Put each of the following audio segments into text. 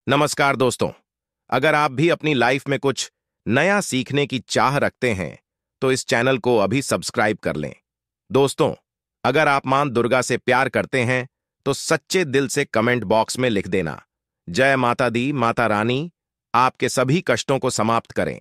नमस्कार दोस्तों। अगर आप भी अपनी लाइफ में कुछ नया सीखने की चाह रखते हैं तो इस चैनल को अभी सब्सक्राइब कर लें। दोस्तों, अगर आप मां दुर्गा से प्यार करते हैं तो सच्चे दिल से कमेंट बॉक्स में लिख देना, जय माता दी, माता रानी आपके सभी कष्टों को समाप्त करें,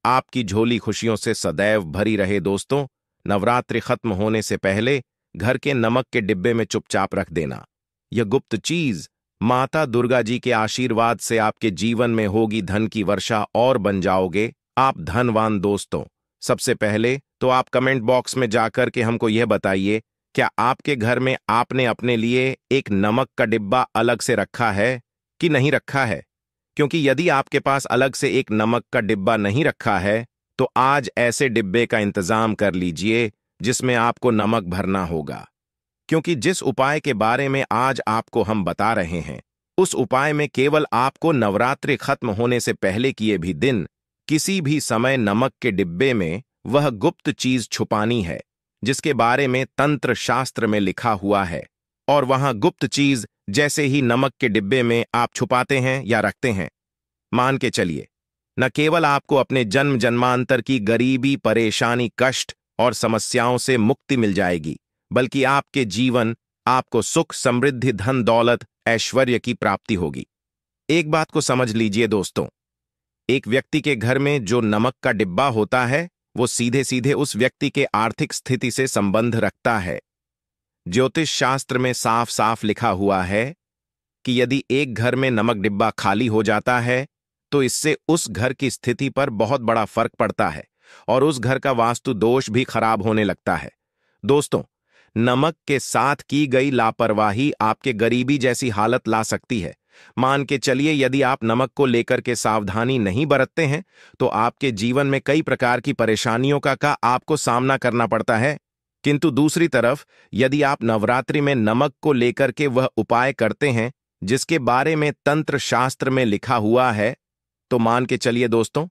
आपकी झोली खुशियों से सदैव भरी रहे। दोस्तों, नवरात्रि खत्म होने से पहले घर के नमक के डिब्बे में चुपचाप रख देना। यह गुप्त चीज माता दुर्गा जी के आशीर्वाद से आपके जीवन में होगी धन की वर्षा और बन जाओगे आप धनवान। दोस्तों, सबसे पहले तो आप कमेंट बॉक्स में जाकर के हमको यह बताइए, क्या आपके घर में आपने अपने लिए एक नमक का डिब्बा अलग से रखा है कि नहीं रखा है? क्योंकि यदि आपके पास अलग से एक नमक का डिब्बा नहीं रखा है तो आज ऐसे डिब्बे का इंतजाम कर लीजिए जिसमें आपको नमक भरना होगा। क्योंकि जिस उपाय के बारे में आज आपको हम बता रहे हैं, उस उपाय में केवल आपको नवरात्रि खत्म होने से पहले किए भी दिन किसी भी समय नमक के डिब्बे में वह गुप्त चीज छुपानी है जिसके बारे में तंत्र शास्त्र में लिखा हुआ है। और वहां गुप्त चीज जैसे ही नमक के डिब्बे में आप छुपाते हैं या रखते हैं, मान के चलिए, न केवल आपको अपने जन्म जन्मांतर की गरीबी, परेशानी, कष्ट और समस्याओं से मुक्ति मिल जाएगी, बल्कि आपके जीवन आपको सुख, समृद्धि, धन दौलत, ऐश्वर्य की प्राप्ति होगी। एक बात को समझ लीजिए दोस्तों, एक व्यक्ति के घर में जो नमक का डिब्बा होता है वो सीधे सीधे उस व्यक्ति के आर्थिक स्थिति से संबंध रखता है। ज्योतिष शास्त्र में साफ साफ लिखा हुआ है कि यदि एक घर में नमक डिब्बा खाली हो जाता है तो इससे उस घर की स्थिति पर बहुत बड़ा फर्क पड़ता है और उस घर का वास्तु दोष भी खराब होने लगता है। दोस्तों, नमक के साथ की गई लापरवाही आपके गरीबी जैसी हालत ला सकती है। मान के चलिए, यदि आप नमक को लेकर के सावधानी नहीं बरतते हैं तो आपके जीवन में कई प्रकार की परेशानियों का आपको सामना करना पड़ता है। किंतु दूसरी तरफ, यदि आप नवरात्रि में नमक को लेकर के वह उपाय करते हैं जिसके बारे में तंत्र शास्त्र में लिखा हुआ है, तो मान के चलिए दोस्तों,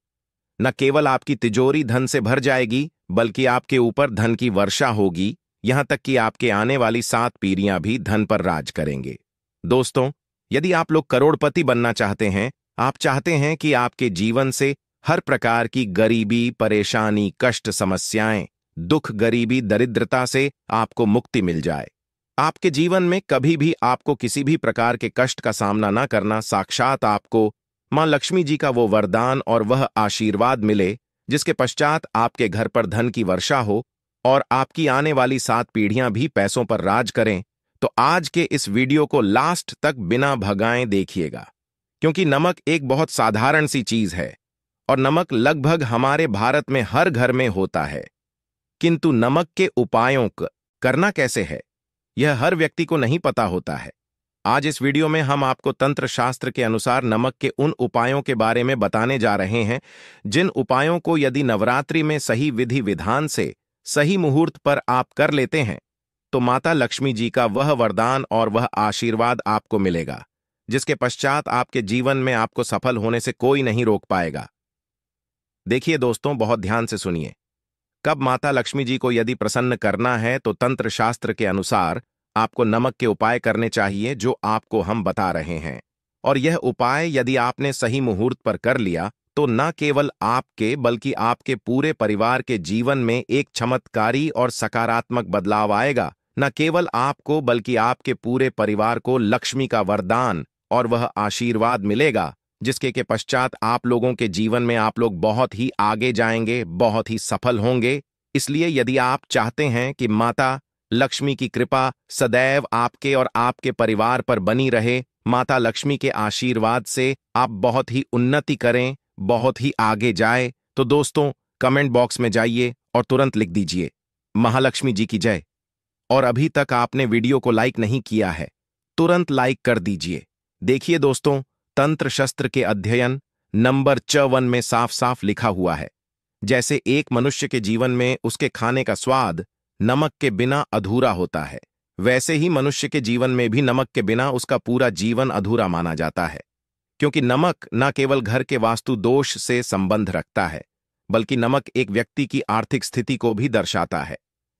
न केवल आपकी तिजोरी धन से भर जाएगी बल्कि आपके ऊपर धन की वर्षा होगी, यहां तक कि आपके आने वाली 7 पीढ़ियां भी धन पर राज करेंगे। दोस्तों, यदि आप लोग करोड़पति बनना चाहते हैं, आप चाहते हैं कि आपके जीवन से हर प्रकार की गरीबी, परेशानी, कष्ट, समस्याएं, दुख, गरीबी, दरिद्रता से आपको मुक्ति मिल जाए, आपके जीवन में कभी भी आपको किसी भी प्रकार के कष्ट का सामना न करना, साक्षात आपको मां लक्ष्मी जी का वो वरदान और वह आशीर्वाद मिले जिसके पश्चात आपके घर पर धन की वर्षा हो और आपकी आने वाली 7 पीढ़ियां भी पैसों पर राज करें, तो आज के इस वीडियो को लास्ट तक बिना भगाएं देखिएगा। क्योंकि नमक एक बहुत साधारण सी चीज है और नमक लगभग हमारे भारत में हर घर में होता है, किंतु नमक के उपायों करना कैसे है यह हर व्यक्ति को नहीं पता होता है। आज इस वीडियो में हम आपको तंत्र शास्त्र के अनुसार नमक के उन उपायों के बारे में बताने जा रहे हैं जिन उपायों को यदि नवरात्रि में सही विधि विधान से सही मुहूर्त पर आप कर लेते हैं तो माता लक्ष्मी जी का वह वरदान और वह आशीर्वाद आपको मिलेगा जिसके पश्चात आपके जीवन में आपको सफल होने से कोई नहीं रोक पाएगा। देखिए दोस्तों, बहुत ध्यान से सुनिए। कब माता लक्ष्मी जी को यदि प्रसन्न करना है तो तंत्र शास्त्र के अनुसार आपको नमक के उपाय करने चाहिए जो आपको हम बता रहे हैं। और यह उपाय यदि आपने सही मुहूर्त पर कर लिया तो न केवल आपके बल्कि आपके पूरे परिवार के जीवन में एक चमत्कारी और सकारात्मक बदलाव आएगा। न केवल आपको बल्कि आपके पूरे परिवार को लक्ष्मी का वरदान और वह आशीर्वाद मिलेगा जिसके के पश्चात आप लोगों के जीवन में आप लोग बहुत ही आगे जाएंगे, बहुत ही सफल होंगे। इसलिए यदि आप चाहते हैं कि माता लक्ष्मी की कृपा सदैव आपके और आपके परिवार पर बनी रहे, माता लक्ष्मी के आशीर्वाद से आप बहुत ही उन्नति करें, बहुत ही आगे जाए, तो दोस्तों कमेंट बॉक्स में जाइए और तुरंत लिख दीजिए महालक्ष्मी जी की जय। और अभी तक आपने वीडियो को लाइक नहीं किया है, तुरंत लाइक कर दीजिए। देखिए दोस्तों, तंत्र शस्त्र के अध्ययन नंबर 54 में साफ साफ लिखा हुआ है, जैसे एक मनुष्य के जीवन में उसके खाने का स्वाद नमक के बिना अधूरा होता है, वैसे ही मनुष्य के जीवन में भी नमक के बिना उसका पूरा जीवन अधूरा माना जाता है। क्योंकि नमक न केवल घर के वास्तु दोष से संबंध रखता है बल्कि नमक एक व्यक्ति की आर्थिक स्थिति को भी दर्शाता है।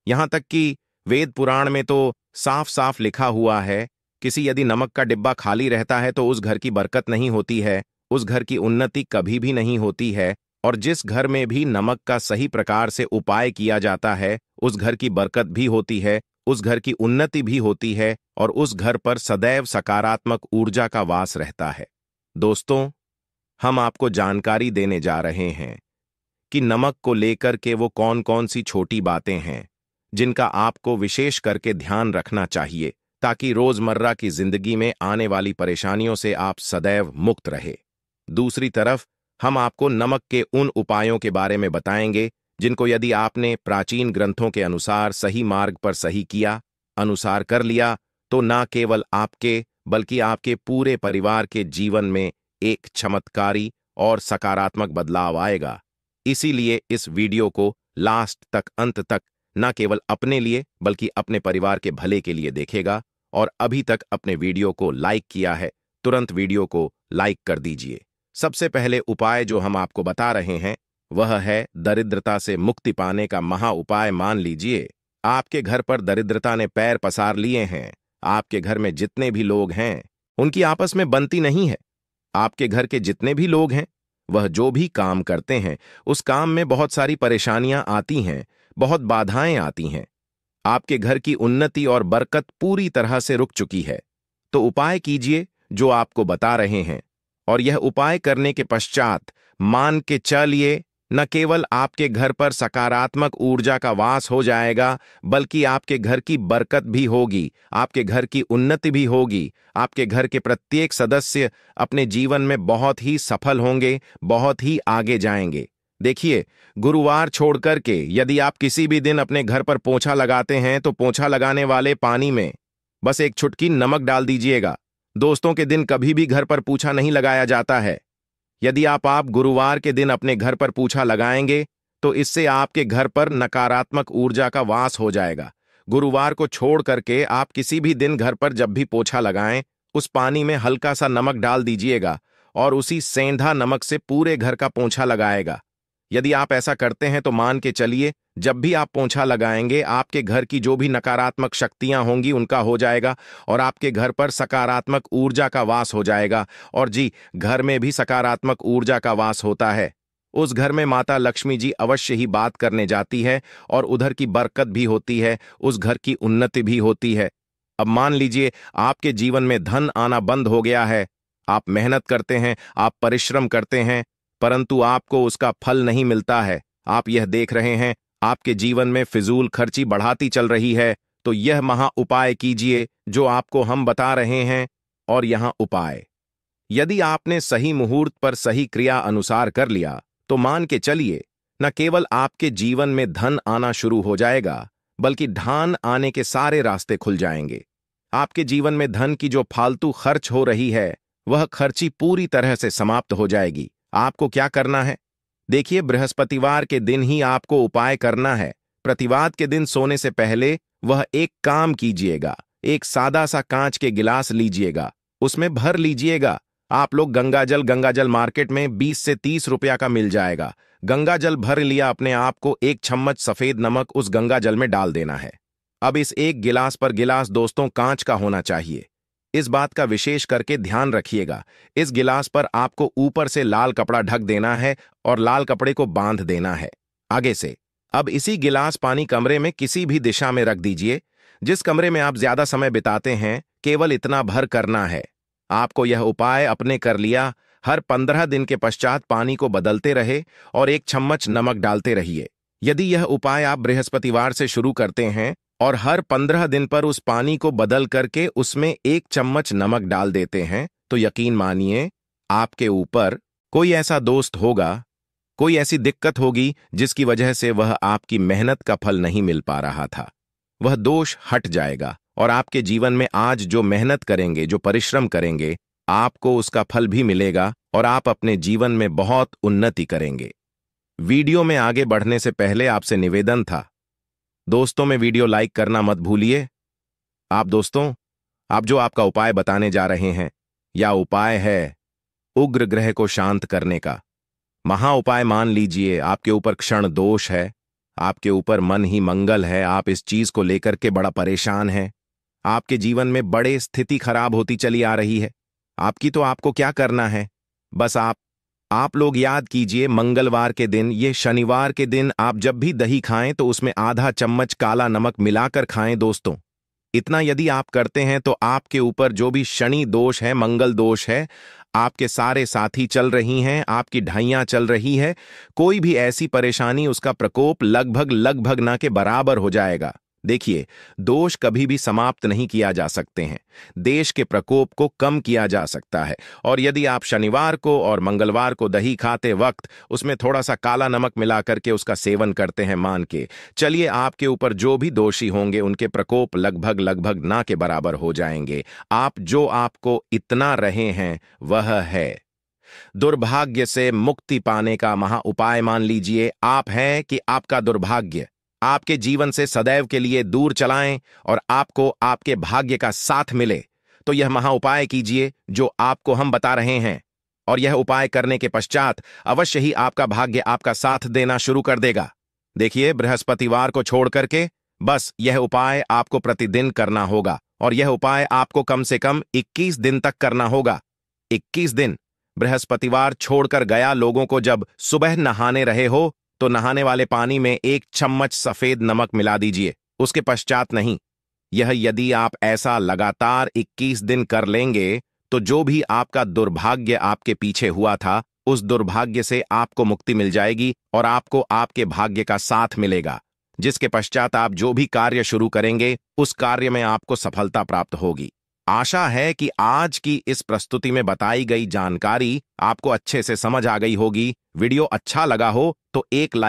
यहां तक कि वेद पुराण में तो साफ साफ लिखा हुआ है कि किसी यदि नमक का डिब्बा खाली रहता है तो उस घर की बरकत नहीं होती है, उस घर की उन्नति कभी भी नहीं होती है। और जिस घर में भी नमक का सही प्रकार से उपाय किया जाता है, उस घर की बरकत भी होती है, उस घर की उन्नति भी होती है और उस घर पर सदैव सकारात्मक ऊर्जा का वास रहता है। दोस्तों, हम आपको जानकारी देने जा रहे हैं कि नमक को लेकर के वो कौन कौन सी छोटी बातें हैं जिनका आपको विशेष करके ध्यान रखना चाहिए ताकि रोजमर्रा की जिंदगी में आने वाली परेशानियों से आप सदैव मुक्त रहे। दूसरी तरफ हम आपको नमक के उन उपायों के बारे में बताएंगे जिनको यदि आपने प्राचीन ग्रंथों के अनुसार सही मार्ग पर सही किया, अनुसार कर लिया, तो ना केवल आपके बल्कि आपके पूरे परिवार के जीवन में एक चमत्कारी और सकारात्मक बदलाव आएगा। इसीलिए इस वीडियो को लास्ट तक, अंत तक न केवल अपने लिए बल्कि अपने परिवार के भले के लिए देखेगा। और अभी तक अपने वीडियो को लाइक किया है, तुरंत वीडियो को लाइक कर दीजिए। सबसे पहले उपाय जो हम आपको बता रहे हैं वह है दरिद्रता से मुक्ति पाने का महा उपाय। मान लीजिए आपके घर पर दरिद्रता ने पैर पसार लिए हैं, आपके घर में जितने भी लोग हैं उनकी आपस में बनती नहीं है। आपके घर के जितने भी लोग हैं वह जो भी काम करते हैं उस काम में बहुत सारी परेशानियां आती हैं, बहुत बाधाएं आती हैं। आपके घर की उन्नति और बरकत पूरी तरह से रुक चुकी है। तो उपाय कीजिए जो आपको बता रहे हैं, और यह उपाय करने के पश्चात मान के चलिए न केवल आपके घर पर सकारात्मक ऊर्जा का वास हो जाएगा बल्कि आपके घर की बरकत भी होगी, आपके घर की उन्नति भी होगी। आपके घर के प्रत्येक सदस्य अपने जीवन में बहुत ही सफल होंगे, बहुत ही आगे जाएंगे। देखिए, गुरुवार छोड़ करके यदि आप किसी भी दिन अपने घर पर पोंछा लगाते हैं तो पोंछा लगाने वाले पानी में बस एक चुटकी नमक डाल दीजिएगा। दोस्तों के दिन कभी भी घर पर पोंछा नहीं लगाया जाता है। यदि आप गुरुवार के दिन अपने घर पर पोंछा लगाएंगे तो इससे आपके घर पर नकारात्मक ऊर्जा का वास हो जाएगा। गुरुवार को छोड़ करके आप किसी भी दिन घर पर जब भी पोंछा लगाएं, उस पानी में हल्का सा नमक डाल दीजिएगा और उसी सेंधा नमक से पूरे घर का पोंछा लगाएगा। यदि आप ऐसा करते हैं तो मान के चलिए जब भी आप पोंछा लगाएंगे आपके घर की जो भी नकारात्मक शक्तियां होंगी उनका हो जाएगा और आपके घर पर सकारात्मक ऊर्जा का वास हो जाएगा। और जी, घर में भी सकारात्मक ऊर्जा का वास होता है। उस घर में माता लक्ष्मी जी अवश्य ही बात करने जाती है और उधर की बरकत भी होती है, उस घर की उन्नति भी होती है। अब मान लीजिए आपके जीवन में धन आना बंद हो गया है। आप मेहनत करते हैं, आप परिश्रम करते हैं, परंतु आपको उसका फल नहीं मिलता है। आप यह देख रहे हैं आपके जीवन में फिजूल खर्ची बढ़ाती चल रही है। तो यह महा उपाय कीजिए जो आपको हम बता रहे हैं। और यहां उपाय यदि आपने सही मुहूर्त पर सही क्रिया अनुसार कर लिया तो मान के चलिए न केवल आपके जीवन में धन आना शुरू हो जाएगा बल्कि धन आने के सारे रास्ते खुल जाएंगे। आपके जीवन में धन की जो फालतू खर्च हो रही है वह खर्ची पूरी तरह से समाप्त हो जाएगी। आपको क्या करना है? देखिए, बृहस्पतिवार के दिन ही आपको उपाय करना है। प्रतिवाद के दिन सोने से पहले वह एक काम कीजिएगा। एक सादा सा कांच के गिलास लीजिएगा, उसमें भर लीजिएगा। आप लोग गंगाजल मार्केट में 20 से 30 रुपया का मिल जाएगा। गंगाजल भर लिया अपने आप को, एक चम्मच सफेद नमक उस गंगाजल में डाल देना है। अब इस एक गिलास पर गिलास दोस्तों कांच का होना चाहिए। इस बात का विशेष करके ध्यान रखिएगा। इस गिलास पर आपको ऊपर से लाल कपड़ा ढक देना है और लाल कपड़े को बांध देना है आगे से। अब इसी गिलास पानी कमरे में किसी भी दिशा में रख दीजिए। जिस कमरे में आप ज्यादा समय बिताते हैं केवल इतना भर करना है। आपको यह उपाय अपने कर लिया। हर 15 दिन के पश्चात पानी को बदलते रहे और एक चम्मच नमक डालते रहिए। यदि यह उपाय आप बृहस्पतिवार से शुरू करते हैं और हर 15 दिन पर उस पानी को बदल करके उसमें एक चम्मच नमक डाल देते हैं तो यकीन मानिए आपके ऊपर कोई ऐसा दोस्त होगा, कोई ऐसी दिक्कत होगी जिसकी वजह से वह आपकी मेहनत का फल नहीं मिल पा रहा था, वह दोष हट जाएगा और आपके जीवन में आज जो मेहनत करेंगे, जो परिश्रम करेंगे, आपको उसका फल भी मिलेगा और आप अपने जीवन में बहुत उन्नति करेंगे। वीडियो में आगे बढ़ने से पहले आपसे निवेदन था, दोस्तों में वीडियो लाइक करना मत भूलिए। दोस्तों, आप जो आपका उपाय बताने जा रहे हैं, यह उपाय है उग्र ग्रह को शांत करने का महा उपाय। मान लीजिए आपके ऊपर क्षण दोष है, आपके ऊपर मन ही मंगल है, आप इस चीज को लेकर के बड़ा परेशान हैं, आपके जीवन में बड़े स्थिति खराब होती चली आ रही है। आपको क्या करना है, बस आप लोग याद कीजिए, मंगलवार के दिन, ये शनिवार के दिन आप जब भी दही खाएं तो उसमें आधा चम्मच काला नमक मिलाकर खाएं दोस्तों। इतना यदि आप करते हैं तो आपके ऊपर जो भी शनि दोष है, मंगल दोष है, आपके सारे साथी चल रही हैं, आपकी ढाइयां चल रही है, कोई भी ऐसी परेशानी, उसका प्रकोप लगभग लगभग ना के बराबर हो जाएगा। देखिए, दोष कभी भी समाप्त नहीं किया जा सकते हैं, देश के प्रकोप को कम किया जा सकता है। और यदि आप शनिवार को और मंगलवार को दही खाते वक्त उसमें थोड़ा सा काला नमक मिला करके उसका सेवन करते हैं, मान के चलिए आपके ऊपर जो भी दोषी होंगे उनके प्रकोप लगभग लगभग ना के बराबर हो जाएंगे। आपको इतना रहे हैं वह है दुर्भाग्य से मुक्ति पाने का महा उपाय। मान लीजिए आप हैं कि आपका दुर्भाग्य आपके जीवन से सदैव के लिए दूर चलाएं और आपको आपके भाग्य का साथ मिले, तो यह महा उपाय कीजिए जो आपको हम बता रहे हैं। और यह उपाय करने के पश्चात अवश्य ही आपका भाग्य आपका साथ देना शुरू कर देगा। देखिए, बृहस्पतिवार को छोड़ करके बस यह उपाय आपको प्रतिदिन करना होगा, और यह उपाय आपको कम से कम 21 दिन तक करना होगा। 21 दिन। बृहस्पतिवार छोड़कर गया लोगों को जब सुबह नहाने रहे हो तो नहाने वाले पानी में 1 चम्मच सफेद नमक मिला दीजिए, उसके पश्चात नहीं। यह यदि आप ऐसा लगातार 21 दिन कर लेंगे तो जो भी आपका दुर्भाग्य आपके पीछे हुआ था, उस दुर्भाग्य से आपको मुक्ति मिल जाएगी और आपको आपके भाग्य का साथ मिलेगा, जिसके पश्चात आप जो भी कार्य शुरू करेंगे उस कार्य में आपको सफलता प्राप्त होगी। आशा है कि आज की इस प्रस्तुति में बताई गई जानकारी आपको अच्छे से समझ आ गई होगी। वीडियो अच्छा लगा हो तो एक लाइक